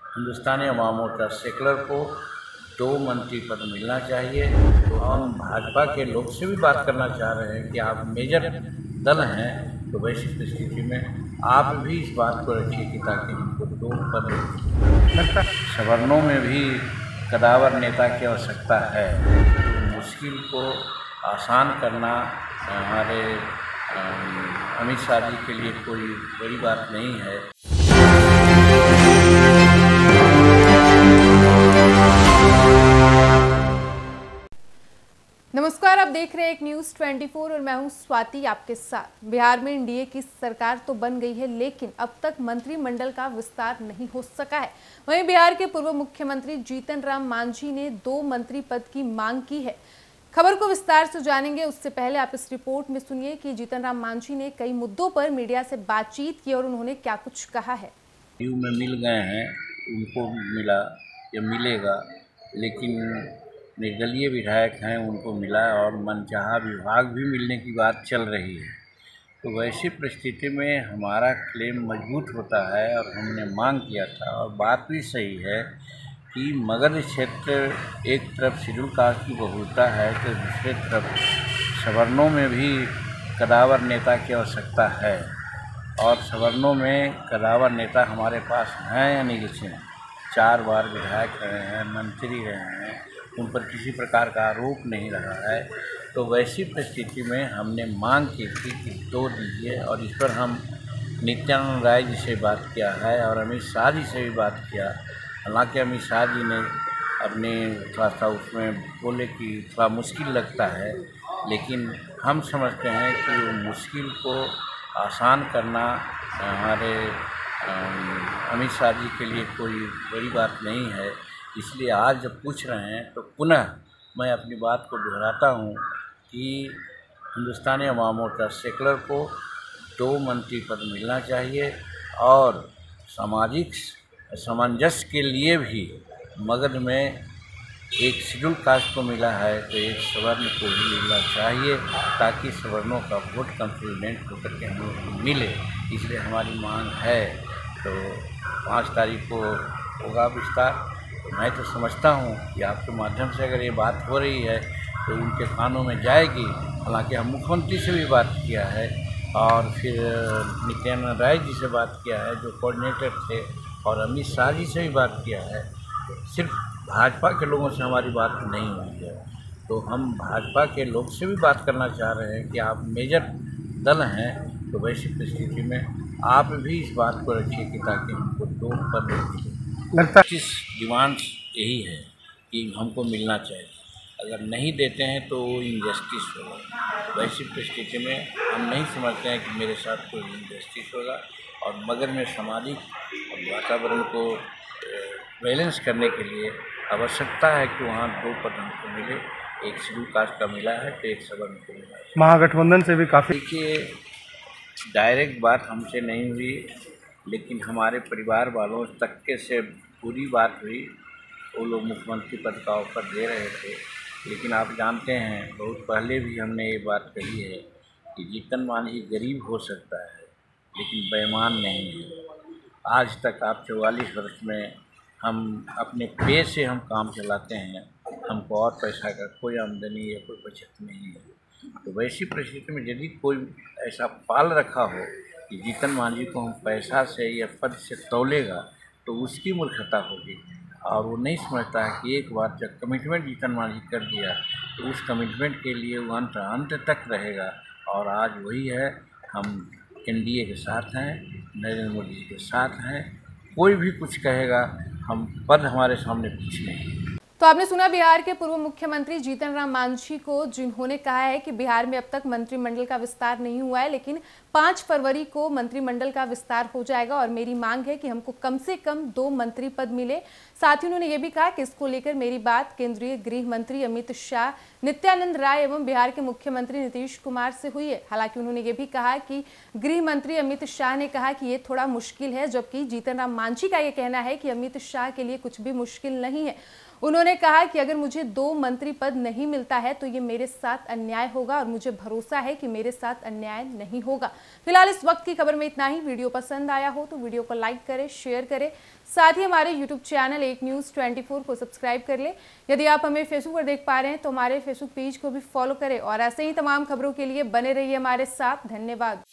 Hindustani Awam Morcha secular को 2 मंत्री पद मिलना चाहिए। तो हम भाजपा के लोग से भी बात करना चाह रहे हैं कि आप मेजर दल हैं, तो वैसी परिस्थिति में आप भी इस बात को रखिए कि ताकि हमको 2 पद मिले। सवर्णों में भी कदावर नेता की आवश्यकता है। तो मुश्किल को आसान करना हमारे अमित शाह जी के लिए कोई बड़ी बात नहीं है। नमस्कार, आप देख रहे हैं एक न्यूज़ 24 और मैं हूं स्वाति आपके साथ। बिहार में एनडीए की सरकार तो बन गई है, लेकिन अब तक मंत्रिमंडल का विस्तार नहीं हो सका है। वहीं बिहार के पूर्व मुख्यमंत्री जीतन राम मांझी ने 2 मंत्री पद की मांग की है। खबर को विस्तार से जानेंगे, उससे पहले आप इस रिपोर्ट में सुनिए कि जीतन राम मांझी ने कई मुद्दों पर मीडिया से बातचीत की और उन्होंने क्या कुछ कहा है। में मिल गए हैं, उनको मिला या मिलेगा, लेकिन निर्दलीय विधायक हैं उनको मिला और मनचाहा विभाग भी मिलने की बात चल रही है। तो वैसी परिस्थिति में हमारा क्लेम मजबूत होता है और हमने मांग किया था, और बात भी सही है कि मगध क्षेत्र एक तरफ शेड्यूल कास्ट की बहुलता है तो दूसरे तरफ सवर्णों में भी कदावर नेता की आवश्यकता है। और सवर्णों में कदावर नेता हमारे पास हैं अनिल सिंह, 4 बार विधायक रहे हैं, मंत्री रहे हैं, उन पर किसी प्रकार का आरोप नहीं रहा है। तो वैसी परिस्थिति में हमने मांग की थी कि 2 दीजिए, और इस पर हम नित्यानंद राय जी से बात किया है और अमित शाह जी से भी बात किया। हालांकि अमित शाह जी ने अपने थोड़ा सा उसमें बोले कि थोड़ा मुश्किल लगता है, लेकिन हम समझते हैं कि वो मुश्किल को आसान करना हमारे अमित शाह जी के लिए कोई बड़ी बात नहीं है। इसलिए आज जब पूछ रहे हैं तो पुनः मैं अपनी बात को दोहराता हूँ कि हिंदुस्तानी अवाम मोर्चा सेकुलर को 2 मंत्री पद मिलना चाहिए। और सामाजिक सामंजस्य के लिए भी मगध में एक शेड्यूल कास्ट को मिला है तो एक सवर्ण को भी मिलना चाहिए, ताकि सवर्णों का वोट कंसोलिडेट होकर के हम लोग को मिले। इसलिए हमारी मांग है। तो 5 तारीख को होगा विस्तार। मैं तो समझता हूँ कि आपके माध्यम से अगर ये बात हो रही है तो उनके कानों में जाएगी। हालांकि हम मुख्यमंत्री से भी बात किया है और फिर नित्यानंद राय जी से बात किया है जो कोऑर्डिनेटर थे, और अमित शाह जी से भी बात किया है। सिर्फ भाजपा के लोगों से हमारी बात नहीं हुई है। तो हम भाजपा के लोग से भी बात करना चाह रहे हैं कि आप मेजर दल हैं, तो वैसी परिस्थिति में आप भी इस बात को रखिए कि ताकि हमको 2 पद मिले। इस डिमांड्स यही है कि हमको मिलना चाहिए। अगर नहीं देते हैं तो इनजस्टिस होगा। वैसी परिस्थिति में हम नहीं समझते हैं कि मेरे साथ कोई इनजस्टिस होगा। और मगध में सामाजिक वातावरण को बैलेंस करने के लिए आवश्यकता है कि वहाँ 2 पद हमको मिले। एक शेड्यूल कास्ट का मिला है तो एक सवर्ण को मिला है। महागठबंधन से भी काफ़ी देखिए, डायरेक्ट बात हमसे नहीं हुई, लेकिन हमारे परिवार वालों तक के से पूरी बात हुई। वो लोग मुख्यमंत्री पद का ऑफर दे रहे थे, लेकिन आप जानते हैं बहुत पहले भी हमने ये बात कही है कि जीतन मांझी गरीब हो सकता है लेकिन बेईमान नहीं है। आज तक आप 44 वर्ष में हम अपने पे से हम काम चलाते हैं, हमको और पैसा का कोई आमदनी या कोई बचत नहीं है। तो वैसी परिस्थिति में यदि कोई ऐसा पाल रखा हो कि जीतन मांझी को हम पैसा से या पद से तौलेगा तो उसकी मूर्खता होगी। और वो नहीं समझता है कि एक बार जब कमिटमेंट जीतन मांझी कर दिया तो उस कमिटमेंट के लिए वो अंत तक रहेगा। और आज वही है, हम एनडीए के साथ हैं, नरेंद्र मोदी जी के साथ हैं। कोई भी कुछ कहेगा, हम पद हमारे सामने कुछ नहीं। तो आपने सुना बिहार के पूर्व मुख्यमंत्री जीतन राम मांझी को, जिन्होंने कहा है कि बिहार में अब तक मंत्रिमंडल का विस्तार नहीं हुआ है, लेकिन 5 फरवरी को मंत्रिमंडल का विस्तार हो जाएगा और मेरी मांग है कि हमको कम से कम 2 मंत्री पद मिले। साथ ही उन्होंने ये भी कहा कि इसको लेकर मेरी बात केंद्रीय गृह मंत्री अमित शाह, नित्यानंद राय एवं बिहार के मुख्यमंत्री नीतीश कुमार से हुई है। हालांकि उन्होंने ये भी कहा कि गृह मंत्री अमित शाह ने कहा कि ये थोड़ा मुश्किल है, जबकि जीतन राम मांझी का ये कहना है कि अमित शाह के लिए कुछ भी मुश्किल नहीं है। उन्होंने कहा कि अगर मुझे 2 मंत्री पद नहीं मिलता है तो ये मेरे साथ अन्याय होगा और मुझे भरोसा है कि मेरे साथ अन्याय नहीं होगा। फिलहाल इस वक्त की खबर में इतना ही। वीडियो पसंद आया हो तो वीडियो को लाइक करें, शेयर करें, साथ ही हमारे यूट्यूब चैनल एक न्यूज़ 24 को सब्सक्राइब कर लें। यदि आप हमें फेसबुक पर देख पा रहे हैं तो हमारे फेसबुक पेज को भी फॉलो करें और ऐसे ही तमाम खबरों के लिए बने रहिए हमारे साथ। धन्यवाद।